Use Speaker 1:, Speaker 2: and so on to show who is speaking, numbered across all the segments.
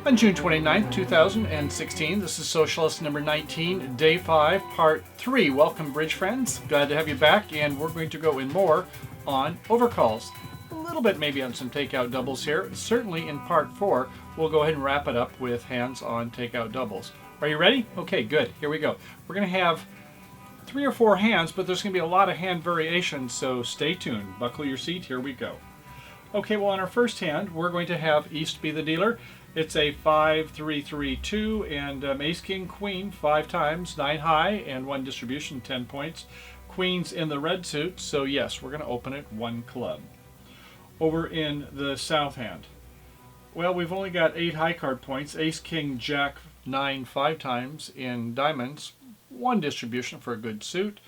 Speaker 1: On June 29th, 2016, this is Socialist number 19, day 5, part 3. Welcome, bridge friends. Glad to have you back, and we're going to go in more on overcalls. A little bit maybe on some takeout doubles here. Certainly in part 4, we'll go ahead and wrap it up with hands on takeout doubles. Are you ready? Okay, good. Here we go. We're going to have 3 or 4 hands, but there's going to be a lot of hand variations, so stay tuned. Buckle your seat. Here we go. Okay, well, on our first hand, we're going to have East be the dealer. It's a 5-3-3-2 and ace, king, queen 5 times, 9 high, and 1 distribution, 10 points. Queen's in the red suit, so yes, we're going to open it 1 club. Over in the south hand, well, we've only got 8 high card points. Ace, king, jack, 9 5 times in diamonds, 1 distribution for a good suit.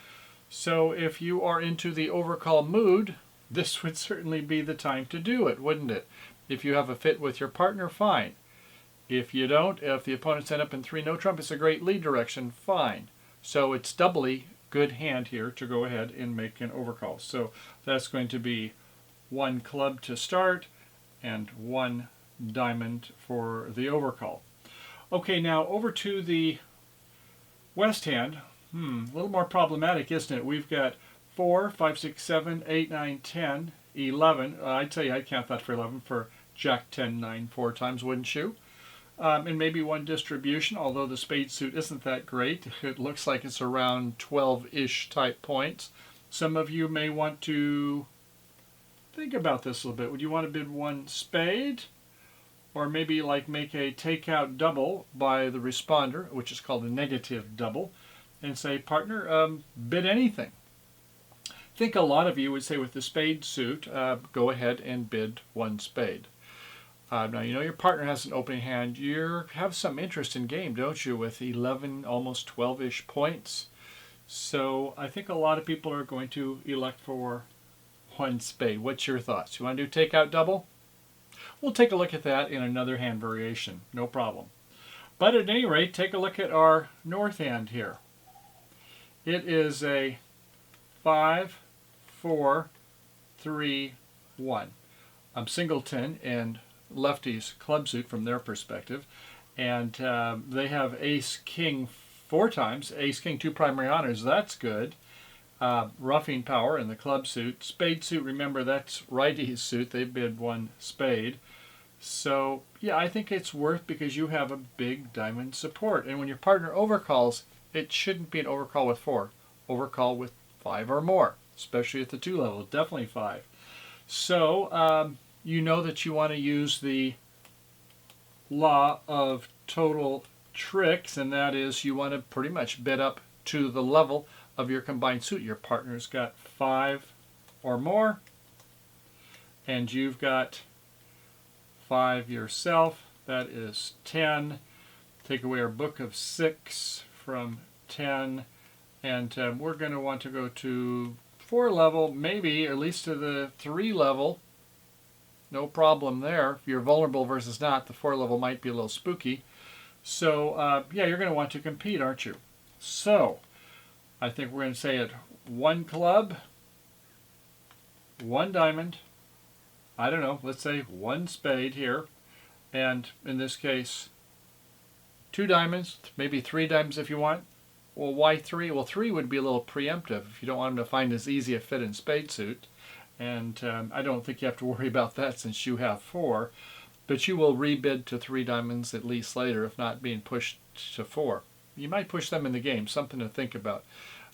Speaker 1: So if you are into the overcall mood, this would certainly be the time to do it, wouldn't it? If you have a fit with your partner, fine. If you don't, if the opponents end up in 3 no trump, it's a great lead direction, fine. So it's doubly good hand here to go ahead and make an overcall. So that's going to be 1 club to start and 1 diamond for the overcall. Okay, now over to the west hand. A little more problematic, isn't it? We've got 4, 5, 6, 7, 8, 9, 10, 11. I'd tell you I'd count that for 11 for jack 10, 9, 4 times, wouldn't you? And maybe 1 distribution, although the spade suit isn't that great. It looks like it's around 12-ish type points. Some of you may want to think about this a little bit. Would you want to bid 1 spade? Or maybe like make a takeout double by the responder, which is called a negative double, and say, partner, bid anything. I think a lot of you would say with the spade suit, go ahead and bid 1 spade. Now, you know your partner has an opening hand. You have some interest in game, don't you, with 11, almost 12-ish points. So I think a lot of people are going to elect for 1 spade. What's your thoughts? You want to do takeout double? We'll take a look at that in another hand variation. No problem. But at any rate, take a look at our north hand here. It is a 5, 4, 3, 1. Singleton and lefty's club suit from their perspective. And they have ace, king 4 times. Ace, king, 2 primary honors. That's good. Roughing power in the club suit. Spade suit, remember, that's righty's suit. They bid 1 spade. So, yeah, I think it's worth because you have a big diamond support. And when your partner overcalls, it shouldn't be an overcall with 4. Overcall with 5 or more, especially at the 2 level, definitely 5. So, you know that you want to use the law of total tricks, and that is you want to pretty much bid up to the level of your combined suit. Your partner's got 5 or more, and you've got 5 yourself. That is 10. Take away our book of 6 from 10, and we're going to want to go to 4 level, maybe at least to the 3 level. No problem there. If you're vulnerable versus not, the 4 level might be a little spooky. So, yeah, you're going to want to compete, aren't you? So, I think we're going to say it 1 club, 1 diamond, I don't know, let's say 1 spade here, and in this case, 2 diamonds, maybe 3 diamonds if you want. Well, why 3? Well, 3 would be a little preemptive if you don't want him to find as easy a fit in spade suit. And I don't think you have to worry about that since you have 4. But you will rebid to 3 diamonds at least later, if not being pushed to 4. You might push them in the game, something to think about.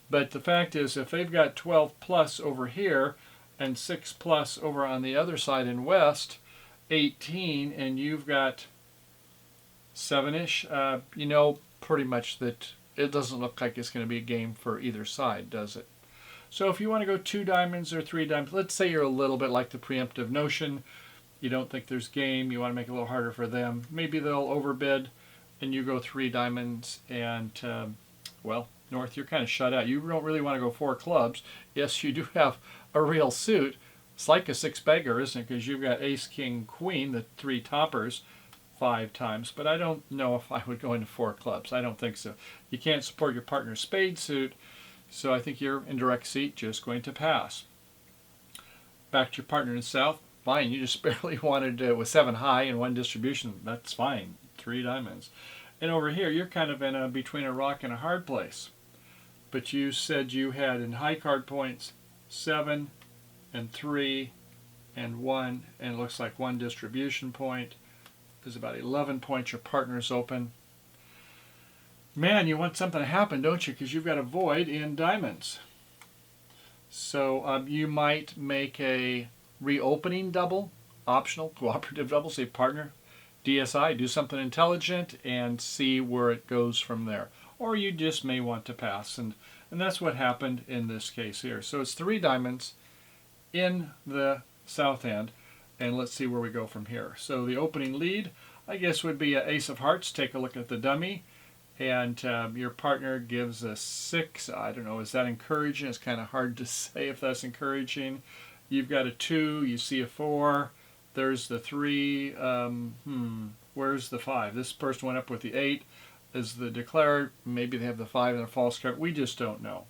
Speaker 1: But the fact is, if they've got 12 plus over here and 6 plus over on the other side in west, 18, and you've got 7-ish, you know pretty much that it doesn't look like it's going to be a game for either side, does it? So if you want to go 2 diamonds or 3 diamonds, let's say you're a little bit like the preemptive notion. You don't think there's game. You want to make it a little harder for them. Maybe they'll overbid and you go 3 diamonds and, well, north, you're kind of shut out. You don't really want to go 4 clubs. Yes, you do have a real suit. It's like a 6-bagger, isn't it? Because you've got ace, king, queen, the 3 toppers, 5 times. But I don't know if I would go into 4 clubs. I don't think so. You can't support your partner's spade suit. So I think you're in direct seat, just going to pass. Back to your partner in the south. Fine, you just barely wanted with 7 high and 1 distribution. That's fine. 3 diamonds. And over here, you're kind of in a between a rock and a hard place. But you said you had in high card points 7 and 3 and 1, and it looks like 1 distribution point. There's about 11 points. Your partner's open. Man, you want something to happen, don't you? Because you've got a void in diamonds. So you might make a reopening double, optional, cooperative double, say partner, DSI, do something intelligent and see where it goes from there. Or you just may want to pass. And that's what happened in this case here. So it's 3 diamonds in the south end. And let's see where we go from here. So the opening lead, I guess, would be an ace of hearts. Take a look at the dummy. And your partner gives a 6. I don't know, is that encouraging? It's kind of hard to say if that's encouraging. You've got a 2, you see a 4. There's the 3. Where's the 5? This person went up with the 8 as the declarer. Maybe they have the 5 and a false card. We just don't know.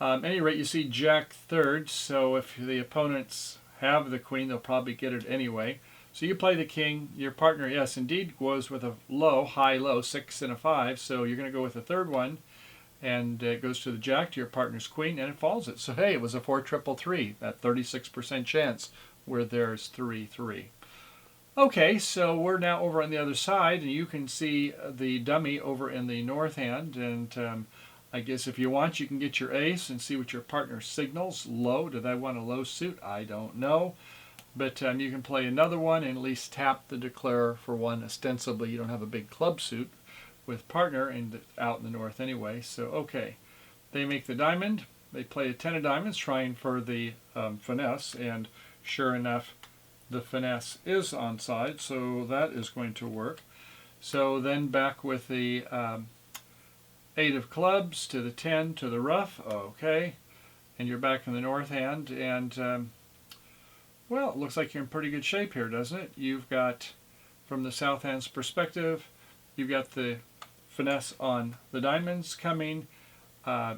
Speaker 1: At any rate, you see Jack third. So if the opponents have the queen, they'll probably get it anyway. So you play the king. Your partner, yes, indeed, goes with a low, high, low, 6 and a 5. So you're going to go with the third one. And it goes to the jack, to your partner's queen, and it falls it. So, hey, it was a 4-3-3, that 36% chance where there's 3-3. Okay, so we're now over on the other side, and you can see the dummy over in the north hand. And I guess if you want, you can get your ace and see what your partner signals. Low, do they want a low suit? I don't know. But you can play another one and at least tap the declarer for one. Ostensibly, you don't have a big club suit with partner and out in the north anyway. So, okay. They make the diamond. They play a 10 of diamonds trying for the finesse. And sure enough, the finesse is onside. So that is going to work. So then back with the 8 of clubs to the 10 to the rough. Okay. And you're back in the north hand. And well, it looks like you're in pretty good shape here, doesn't it? You've got, from the south hand's perspective, you've got the finesse on the diamonds coming.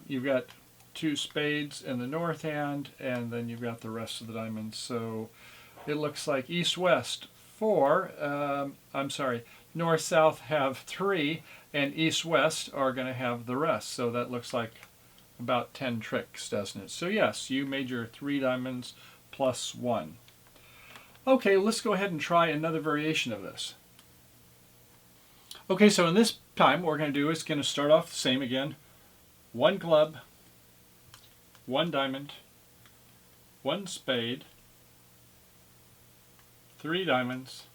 Speaker 1: You've got 2 spades in the north hand, and then you've got the rest of the diamonds. So it looks like east-west 4. North-south have 3, and east-west are going to have the rest. So that looks like about 10 tricks, doesn't it? So yes, you made your 3 diamonds plus 1. Okay, let's go ahead and try another variation of this. Okay, so in this time, what we're going to do is going to start off the same again. 1 club, 1 diamond, 1 spade, 3 diamonds,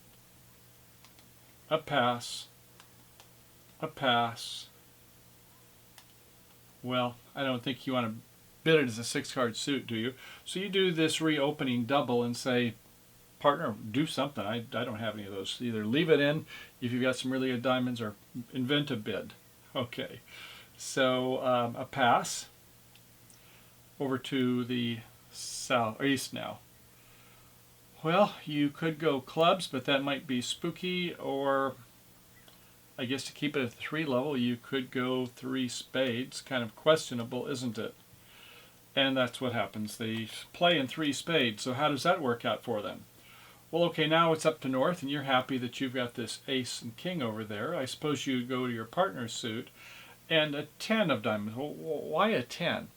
Speaker 1: a pass, a pass. Well, I don't think you want to bid it as a 6-card suit, do you? So you do this reopening double and say, partner, do something. I don't have any of those. Either leave it in if you've got some really good diamonds, or invent a bid. Okay, so a pass over to the south or east now. Well, you could go clubs, but that might be spooky. Or I guess to keep it at the 3 level, you could go 3 spades. Kind of questionable, isn't it? And that's what happens. They play in 3 spades. So how does that work out for them? Well, okay, now it's up to north, and you're happy that you've got this ace and king over there. I suppose you go to your partner's suit, and a 10 of diamonds. Well, why a 10?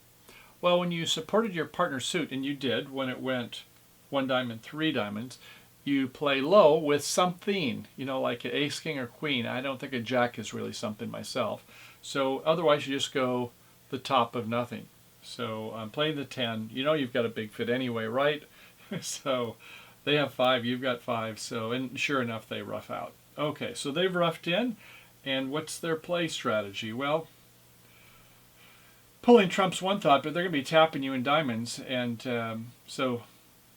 Speaker 1: Well, when you supported your partner's suit, and you did when it went 1 diamond, 3 diamonds, you play low with something, you know, like an ace, king, or queen. I don't think a jack is really something myself. So otherwise, you just go the top of nothing. So I'm playing the 10. You know you've got a big fit anyway, right? So they have 5, you've got 5. So, and sure enough, they rough out. Okay, so they've roughed in. And what's their play strategy? Well, pulling trumps one thought, but they're going to be tapping you in diamonds. And so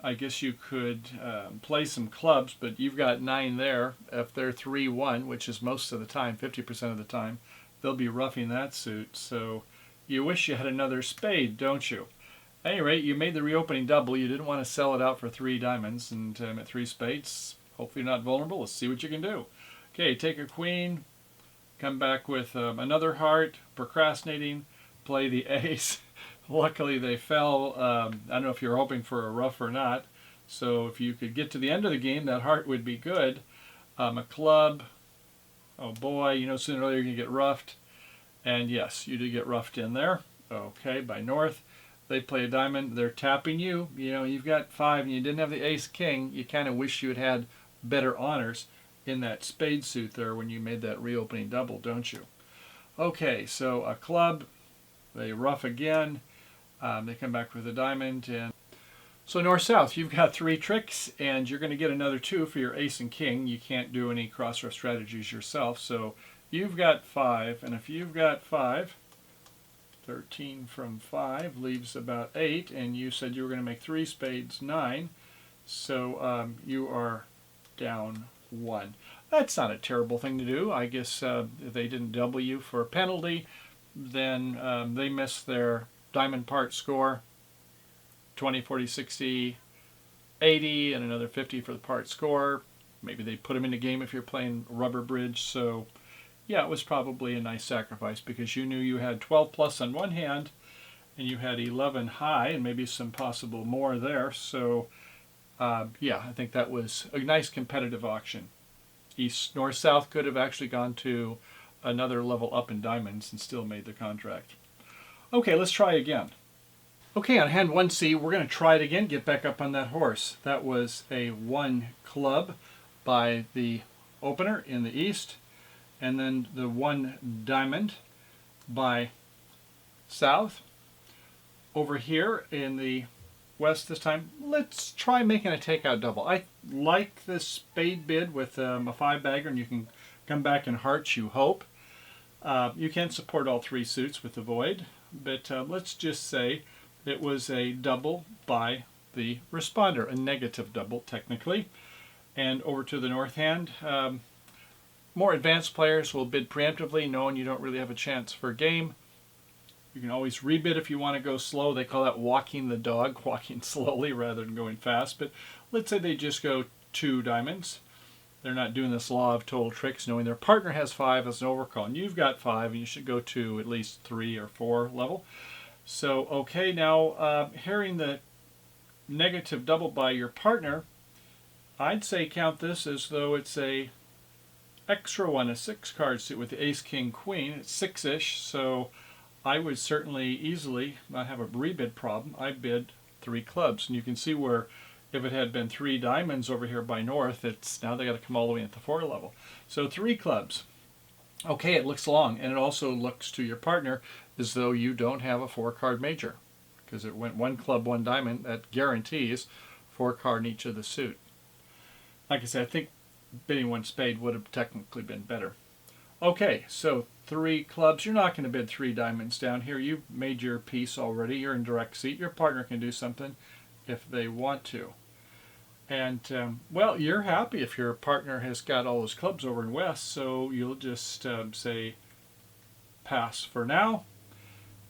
Speaker 1: I guess you could play some clubs, but you've got 9 there. If they're 3-1, which is most of the time, 50% of the time, they'll be roughing that suit. So you wish you had another spade, don't you? At any rate, you made the reopening double. You didn't want to sell it out for 3 diamonds, and at 3 spades, hopefully you're not vulnerable. Let's see what you can do. Okay, take a queen, come back with another heart, procrastinating, play the ace. Luckily they fell. I don't know if you're hoping for a rough or not. So if you could get to the end of the game, that heart would be good. A club, Oh boy, you know, sooner or later you're going to get roughed. And yes, you did get roughed in there. Okay, by North. They play a diamond. They're tapping you. You know, you've got 5 and you didn't have the ace king. You kind of wish you had had better honors in that spade suit there when you made that reopening double, don't you? Okay, so a club. They rough again. They come back with a diamond. And so North-South, you've got 3 tricks, and you're going to get another 2 for your ace and king. You can't do any cross-rough strategies yourself, so you've got 5. And if you've got 5, 13 from 5 leaves about 8, and you said you were going to make 3 spades 9, so you are down 1. That's not a terrible thing to do. I guess if they didn't double you for a penalty, then they missed their diamond part score, 20, 40, 60, 80, and another 50 for the part score. Maybe they put them in the game if you're playing rubber bridge, so yeah, it was probably a nice sacrifice because you knew you had 12 plus on one hand and you had 11 high and maybe some possible more there. So yeah, I think that was a nice competitive auction. East, North, South could have actually gone to another level up in diamonds and still made the contract. Okay, let's try again. Okay, on hand 1C, we're going to try it again, get back up on that horse. That was a 1 club by the opener in the East, and then the 1 diamond by South. Over here in the West this time, let's try making a takeout double. I like this spade bid with a 5-bagger, and you can come back in hearts, you hope. You can support all 3 suits with the void, but let's just say it was a double by the responder, a negative double technically. And over to the north hand, more advanced players will bid preemptively, knowing you don't really have a chance for a game. You can always rebid if you want to go slow. They call that walking the dog, walking slowly rather than going fast. But let's say they just go 2 diamonds. They're not doing this law of total tricks, knowing their partner has 5 as an overcall. And you've got 5, and you should go to at least 3 or 4 level. So, okay, now hearing the negative double by your partner, I'd say count this as though it's a extra one, a 6-card suit with the ace, king, queen. It's 6-ish, so I would certainly easily not have a rebid problem. I bid 3 clubs, and you can see where if it had been 3 diamonds over here by North, it's now they got to come all the way at the 4 level. So 3 clubs. Okay, it looks long, and it also looks to your partner as though you don't have a 4-card major, because it went 1 club, 1 diamond. That guarantees 4 card in each of the suit. Like I said, I think bidding 1 spade would have technically been better. Okay, so 3 clubs. You're not going to bid 3 diamonds down here. You've made your piece already. You're in direct seat. Your partner can do something if they want to. And, well, you're happy if your partner has got all those clubs over in West, so you'll just say pass for now.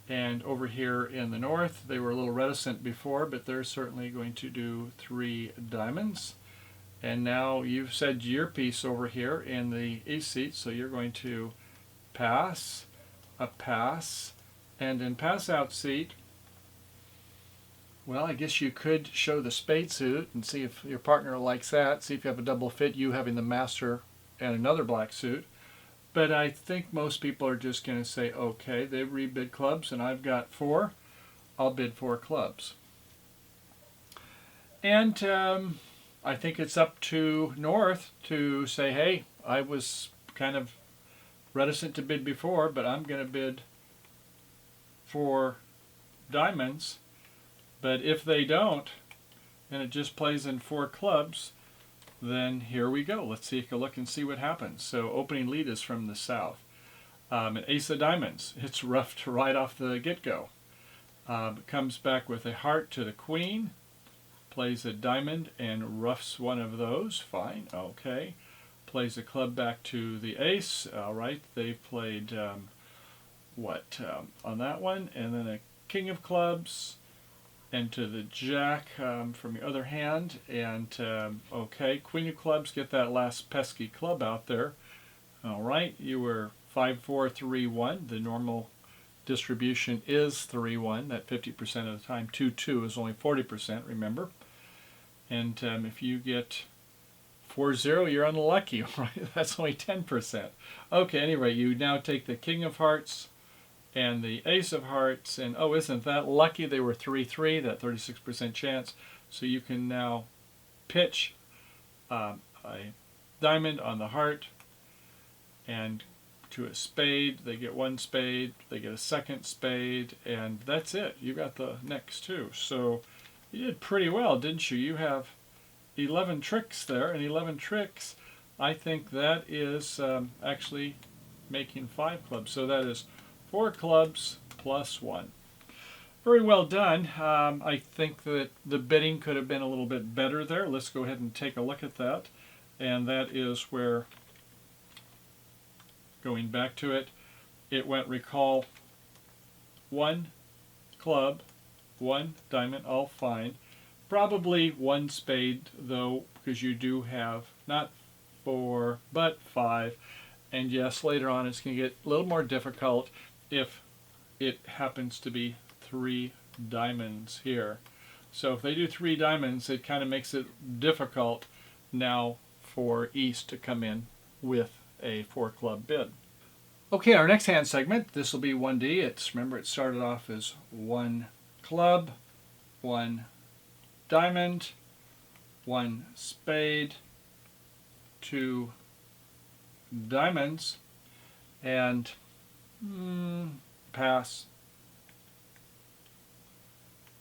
Speaker 1: And over here in the North, they were a little reticent before, but they're certainly going to do 3 diamonds. And now you've said your piece over here in the East seat, so you're going to pass, a pass, and in pass out seat, well, I guess you could show the spade suit and see if your partner likes that, see if you have a double fit, you having the master and another black suit. But I think most people are just going to say, okay, they rebid clubs and I've got 4, I'll bid 4 clubs. And I think it's up to North to say, hey, I was kind of reticent to bid before, but I'm going to bid 4 diamonds. But if they don't, and it just plays in 4 clubs, then here we go. Let's take a look and see what happens. So opening lead is from the South. An ace of diamonds. It's roughed right off the get-go. Comes back with a heart to the queen. Plays a diamond and roughs one of those. Fine, okay. Plays a club back to the ace. All right, they played on that one, and then a king of clubs. And to the jack from your other hand, and okay, queen of clubs, get that last pesky club out there. All right, you were 5-4, 3-1. The normal distribution is 3-1, that 50% of the time. 2-2 is only 40%, remember. And if you get 4-0, you're unlucky, right? That's only 10%. Okay, anyway, you now take the King of Hearts and the Ace of Hearts, and oh, isn't that lucky? They were 3-3, that 36% chance. So you can now pitch a diamond on the heart, and to a spade, they get one spade, they get a second spade, and that's it. You got the next two. So you did pretty well, didn't you? You have 11 tricks there, and 11 tricks, I think that is actually making 5 clubs. So that is 4 clubs plus 1. Very well done. I think that the bidding could have been a little bit better there. Let's go ahead and take a look at that. And that is where, going back to it, it went recall 1 club, 1 diamond, all fine. Probably 1 spade though, because you do have not 4 but 5. And yes, later on it's going to get a little more difficult if it happens to be 3 diamonds here. So if they do 3 diamonds, it kind of makes it difficult now for East to come in with a 4 club bid. Okay, our next hand segment, this will be 1D. Remember, it started off as 1 club, 1 diamond, 1 spade, 2 diamonds, and pass,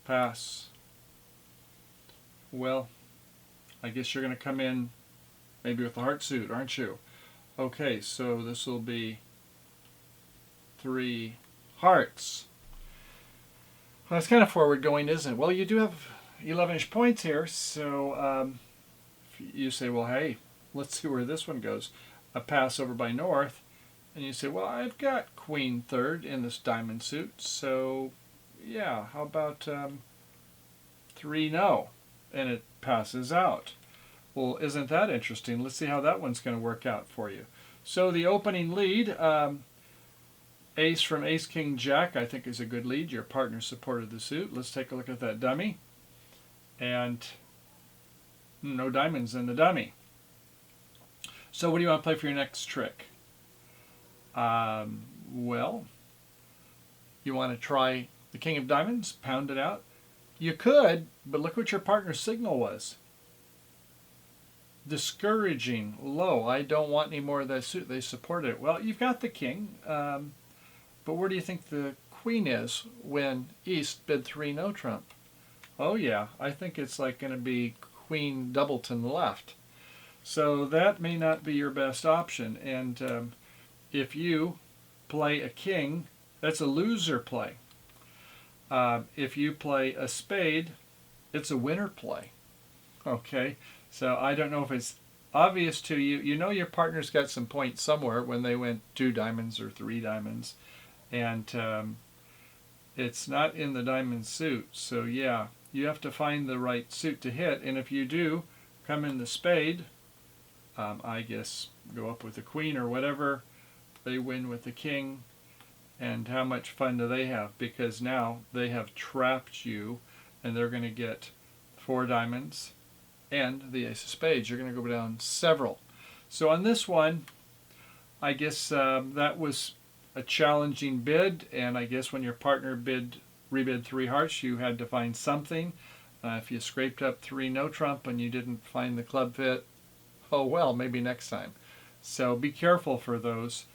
Speaker 1: pass. Well, I guess you're going to come in maybe with the heart suit, aren't you? Okay, so this will be 3 hearts. Well, that's kind of forward going, isn't it? Well, you do have 11-ish points here, so you say, well, hey, let's see where this one goes. A pass over by North, and you say, well, I've got Queen third in this diamond suit, so yeah, how about 3 no, and it passes out. Well, isn't that interesting? Let's see how that one's going to work out for you. So the opening lead, Ace from Ace King Jack, I think is a good lead. Your partner supported the suit. Let's take a look at that dummy. And no diamonds in the dummy. So what do you want to play for your next trick? Well, you want to try the King of Diamonds, pound it out. You could, but look what your partner's signal was. Discouraging, low. I don't want any more of that suit. They supported it. Well, you've got the King, but where do you think the Queen is when East bid 3 no trump? Oh yeah, I think it's like going to be Queen Doubleton left. So that may not be your best option. And if you play a king, that's a loser play. If you play a spade, it's a winner play. Okay, so I don't know if it's obvious to you. You know your partner's got some points somewhere when they went 2 diamonds or 3 diamonds. And it's not in the diamond suit. So yeah, you have to find the right suit to hit. And if you do come in the spade, I guess go up with the Queen or whatever, they win with the King. And how much fun do they have? Because now they have trapped you, and they're going to get 4 diamonds and the Ace of Spades. You're going to go down several. So on this one, I guess that was a challenging bid, and I guess when your partner rebid 3 hearts, you had to find something. If you scraped up 3 no trump and you didn't find the club fit, oh well, maybe next time. So be careful for those.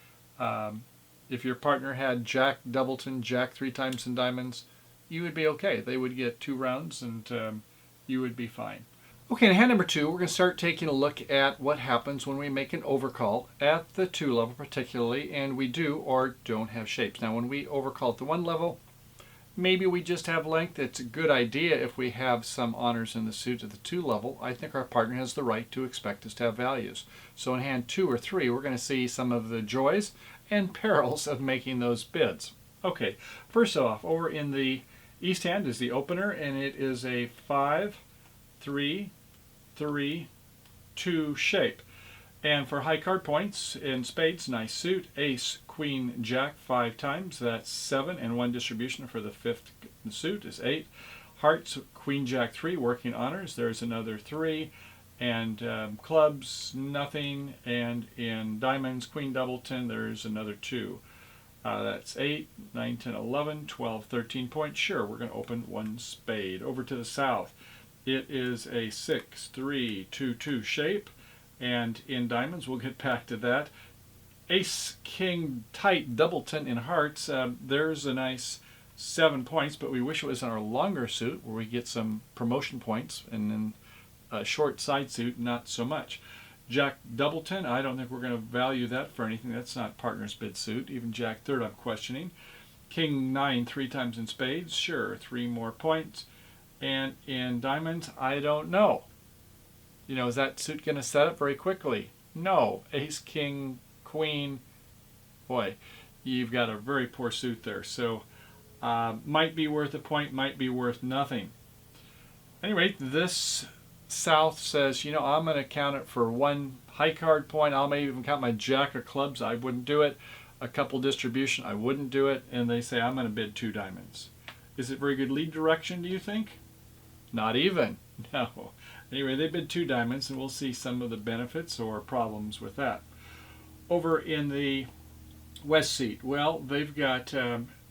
Speaker 1: If your partner had Jack Doubleton, Jack 3 times in diamonds, you would be okay. They would get 2 rounds and you would be fine. Okay, in hand number 2, we're going to start taking a look at what happens when we make an overcall at the 2 level particularly, and we do or don't have shapes. Now when we overcall at the 1 level, maybe we just have length. It's a good idea if we have some honors in the suit at the 2 level. I think our partner has the right to expect us to have values. So in hand 2 or 3, we're going to see some of the joys and perils of making those bids. Okay, first off, over in the East hand is the opener, and it is a 5, 3, 3, 2 shape. And for high card points in spades, nice suit, Ace, Queen, Jack 5 times, that's 7, and 1 distribution for the 5th suit is 8. Hearts, Queen, Jack 3, working honors, there's another 3. And clubs, nothing. And in diamonds, queen doubleton, there's another 2. That's 8, 9, 10, 11, 12, 13 points. Sure, we're going to open 1 spade. Over to the south, it is a 6, 3, 2, 2 shape. And in diamonds, we'll get back to that. Ace, king, tight, doubleton in hearts. There's a nice 7 points, but we wish it was in our longer suit where we get some promotion points, and then a short side suit, not so much. Jack doubleton, I don't think we're going to value that for anything. That's not partner's bid suit. Even Jack third, I'm questioning. King 9, 3 times in spades, sure, 3 more points. And in diamonds, I don't know. Is that suit going to set up very quickly? No. Ace, king, queen, boy, you've got a very poor suit there. So might be worth a point, might be worth nothing. Anyway, this south says, I'm going to count it for 1 high card point. I'll maybe even count my jack of clubs. I wouldn't do it. A couple distribution, I wouldn't do it. And they say, I'm going to bid 2 diamonds. Is it very good lead direction, do you think? Not even. No. Anyway, they bid 2 diamonds, and we'll see some of the benefits or problems with that. Over in the west seat, well, they've got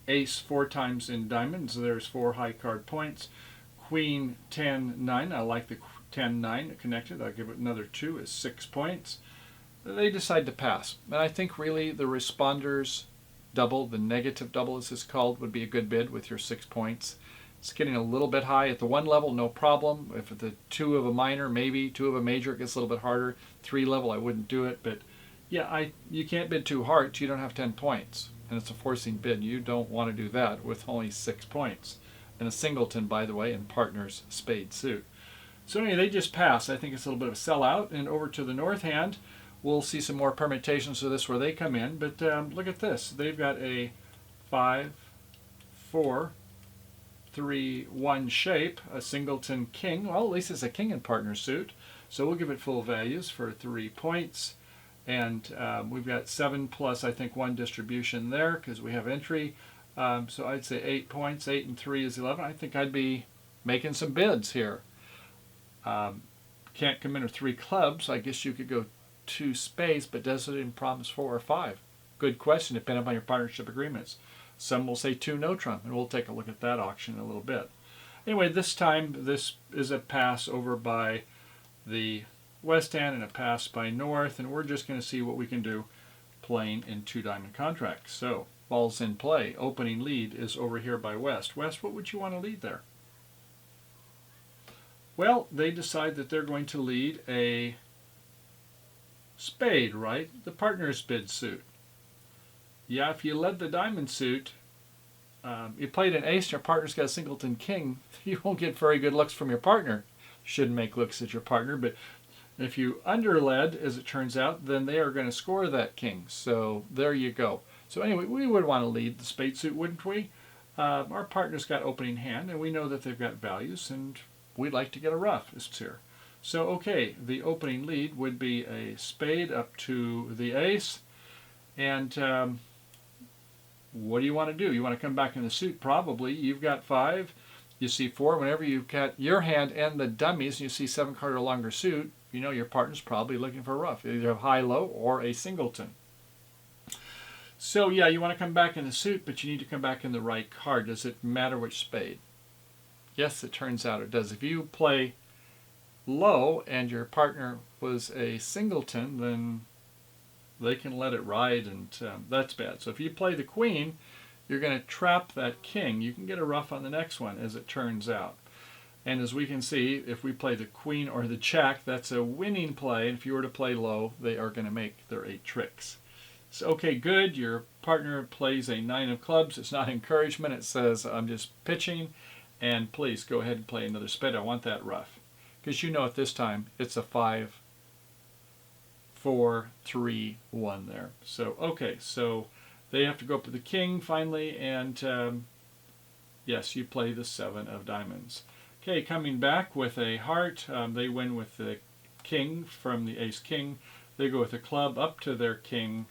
Speaker 1: ace 4 times in diamonds. There's 4 high card points. Queen 10, 9. I like the 10, 9 connected. I'll give it another 2 is 6 points. They decide to pass. And I think really the responders double, the negative double as it's called, would be a good bid with your 6 points. It's getting a little bit high. At the 1 level, no problem. If at the 2 of a minor, maybe 2 of a major, it gets a little bit harder. 3 level, I wouldn't do it. But yeah, you can't bid 2 hearts. You don't have 10 points. And it's a forcing bid. You don't want to do that with only 6 points. And a singleton, by the way, in partner's spade suit. So anyway, they just pass. I think it's a little bit of a sellout. And over to the north hand, we'll see some more permutations of this where they come in. But look at this. They've got a 5, 4, 3, 1 shape, a singleton king. Well, at least it's a king in partner suit. So we'll give it full values for 3 points. And we've got 7 plus, I think, 1 distribution there because we have entry. So I'd say 8 points. 8 and 3 is 11. I think I'd be making some bids here. Can't come in with 3 clubs. I guess you could go 2 spades, but does it even promise 4 or 5? Good question, depending on your partnership agreements. Some will say 2 no trump, and we'll take a look at that auction in a little bit. Anyway, this time, this is a pass over by the west hand and a pass by north, and we're just going to see what we can do playing in 2 diamond contracts. So, ball's in play. Opening lead is over here by west. West, what would you want to lead there? Well, they decide that they're going to lead a spade, right? The partner's bid suit. Yeah, if you led the diamond suit, you played an ace and your partner's got a singleton king, you won't get very good looks from your partner. Shouldn't make looks at your partner, but if you underled, as it turns out, then they are going to score that king. So there you go. So anyway, we would want to lead the spade suit, wouldn't we? Our partner's got opening hand, and we know that they've got values, and we'd like to get a ruff here. So okay, the opening lead would be a spade up to the ace, and what do you want to do? You want to come back in the suit, probably. You've got 5, you see 4. Whenever you've got your hand and the dummies, and you see 7 card or longer suit, you know your partner's probably looking for a ruff, either a high-low or a singleton. So yeah, you want to come back in the suit, but you need to come back in the right card. Does it matter which spade? Yes, it turns out it does. If you play low and your partner was a singleton, then they can let it ride, and that's bad. So if you play the queen, you're going to trap that king. You can get a ruff on the next one, as it turns out. And as we can see, if we play the queen or the jack, that's a winning play. And if you were to play low, they are going to make their 8 tricks. So, okay, good. Your partner plays a 9 of clubs. It's not encouragement. It says, I'm just pitching. And please go ahead and play another spade. I want that ruff. Because you know at this time, it's a 5, 4, 3, 1 there. So, okay, so they have to go up to the king finally. And yes, you play the 7 of diamonds. Okay, coming back with a heart, they win with the king from the ace-king. They go with a club up to their king.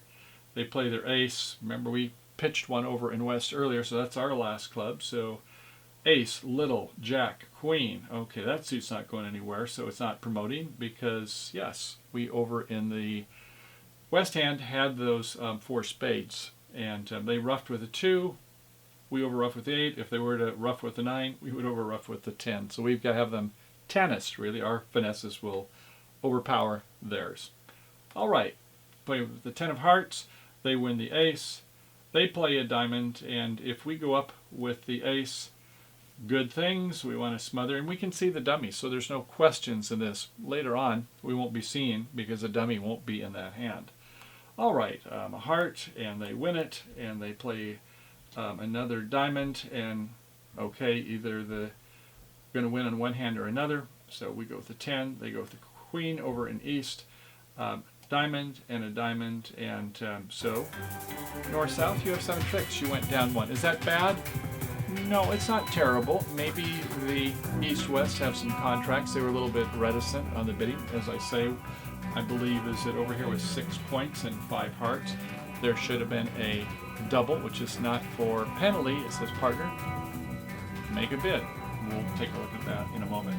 Speaker 1: They play their ace. Remember, we pitched one over in west earlier, so that's our last club. So Ace, little, jack, queen. Okay, that suit's not going anywhere, so it's not promoting because, yes, we over in the West Hand had those 4 spades, and they roughed with a 2. We over rough with the 8. If they were to rough with the 9, we would over rough with the 10. So we've got to have them tennis, really. Our finesses will overpower theirs. All right, play with the 10 of hearts. They win the ace. They play a diamond, and if we go up with the ace, good things, we want to smother, and we can see the dummy, so there's no questions in this. Later on, we won't be seeing because the dummy won't be in that hand. All right, a heart, and they win it, and they play another diamond, and okay, either the going to win on one hand or another, so we go with the 10, they go with the queen over in east, diamond and a diamond, and so north-south, you have 7 tricks. You went down 1. Is that bad? No, it's not terrible. Maybe the East-West have some contracts. They were a little bit reticent on the bidding. As I say, I believe is that over here was 6 points and 5 hearts. There should have been a double, which is not for penalty. It says partner, make a bid. We'll take a look at that in a moment.